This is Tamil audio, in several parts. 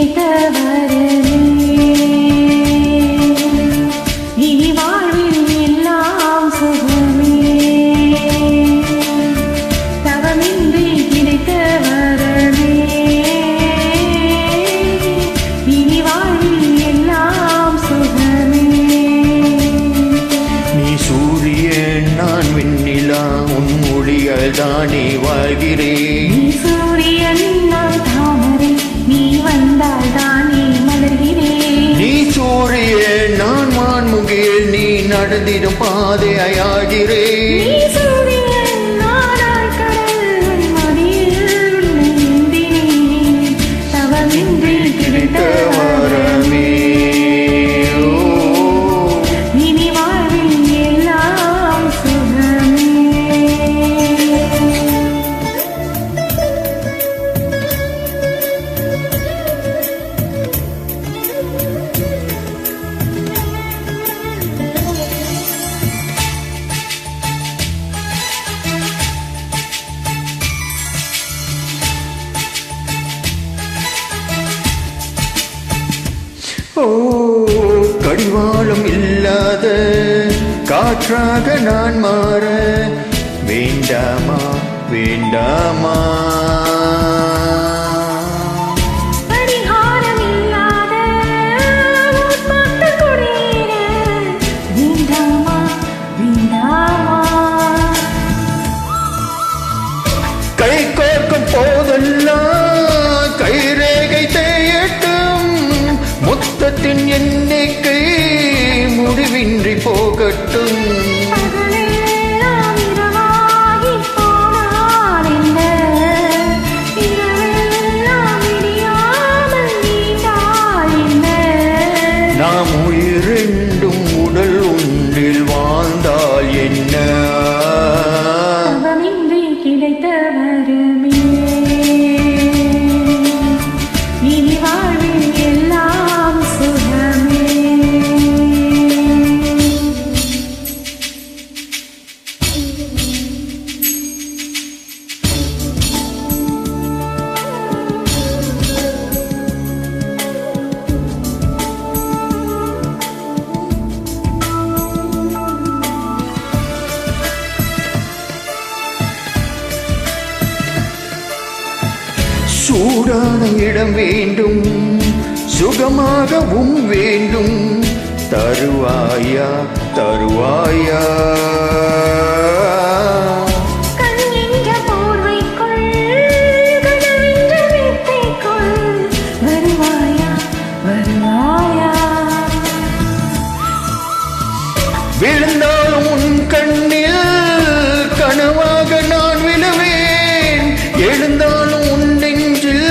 கிடைத்த வரமே இனி வாழ்வில் எல்லாம் சுகமே தவமின்றி கிடைத்த வரமே இனி வாழ்வில் எல்லாம் சுகமே நீ சூரியன் நான் வெண்ணிலா உன் மொழியால் தானே வாழ்கிறேன் நீ சூரியன் நான் தாமரை நீ வந்தால் தானே மலர்கிறேன் நீ சூரியன் நான் வான்முகில் நீ நடந்திடும் பாதையாகிறேன் நீ சூரியன் நான் கடல் மடியில் உன்னை ஏந்தினேன் தவமின்றி கிடைத்த வரமே இனி வாழ்வில் எல்லாம் சுகமே ஓ கடிவாளம் இல்லாத காற்றாக நான் மாற வேண்டாமா வேண்டாமா பரிகாரம் இல்லாத உன்மத்த குடியேற வேண்டாமா வேண்டாமா கை கோர்க்கும் போதெல்லாம் கைரேகை தேயட்டும் முத்தத்தின் எண்ணிக்கை முடிவின்றி போகட்டும் பகலெல்லாம் இரவாகி போனால் என்ன இரவெல்லாம் விடியாமல் நீண்டால் என்ன நாம் உயிரெண்டும் உடல் ஒன்றில் வாழ்ந்தால் என்ன தவமின்றி கிடைத்த வரமே இனி வாழ்வில் எல்லாம் சுகமே சூடான இடம் வேண்டும் சுகமாகவும் வேண்டும் தருவாயா தருவாயா கண் என்ற போர்வைக்குள் கனவென்ற மெத்தைக்குள் வருவாயா வருவாயா விழுந்தாலும் உன் கண்ணில் கனவாக நான் விழுவேன் எழுந்தாலும் உன் நெஞ்சில்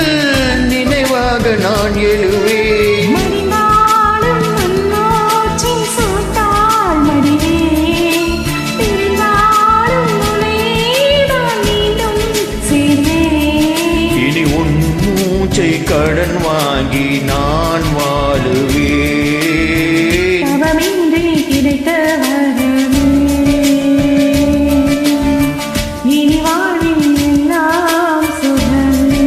நினைவாக நான் எழுவேன் மடிந்தாலும் மண்ணோச்சின் சூட்டால் மடிவேன் பிரிந்தாலும் உன்னை நான் மீண்டும் சேர்வேன் இனி உன் மூச்சை கடன் வாங்கி நான் வாழுவேன் தவமின்றி கிடைத்த வரமே இனி வாழ்வில் எல்லாம் சுகமே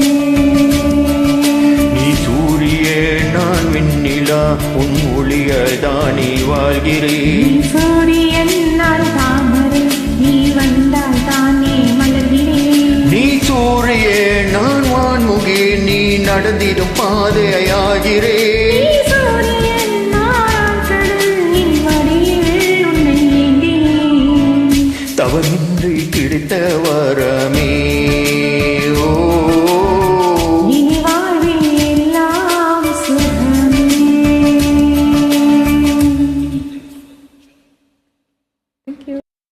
நீ சூரியன் நான் வெண்ணிலா உன் ஒளியால் தானே நீ வாழ்கிறேன் சூரியன் நான் தாமரை நீ வந்தால் தானே மலர்கிறேன் நீ சூரியன் நான் வான்முகி நீ நடந்திடும் பாதையாகிறேன் நீ சூரியன் நான் கடல் என் மடியில் உன்னை ஏந்தினேன் தவமின்றி கிடைத்த வரமே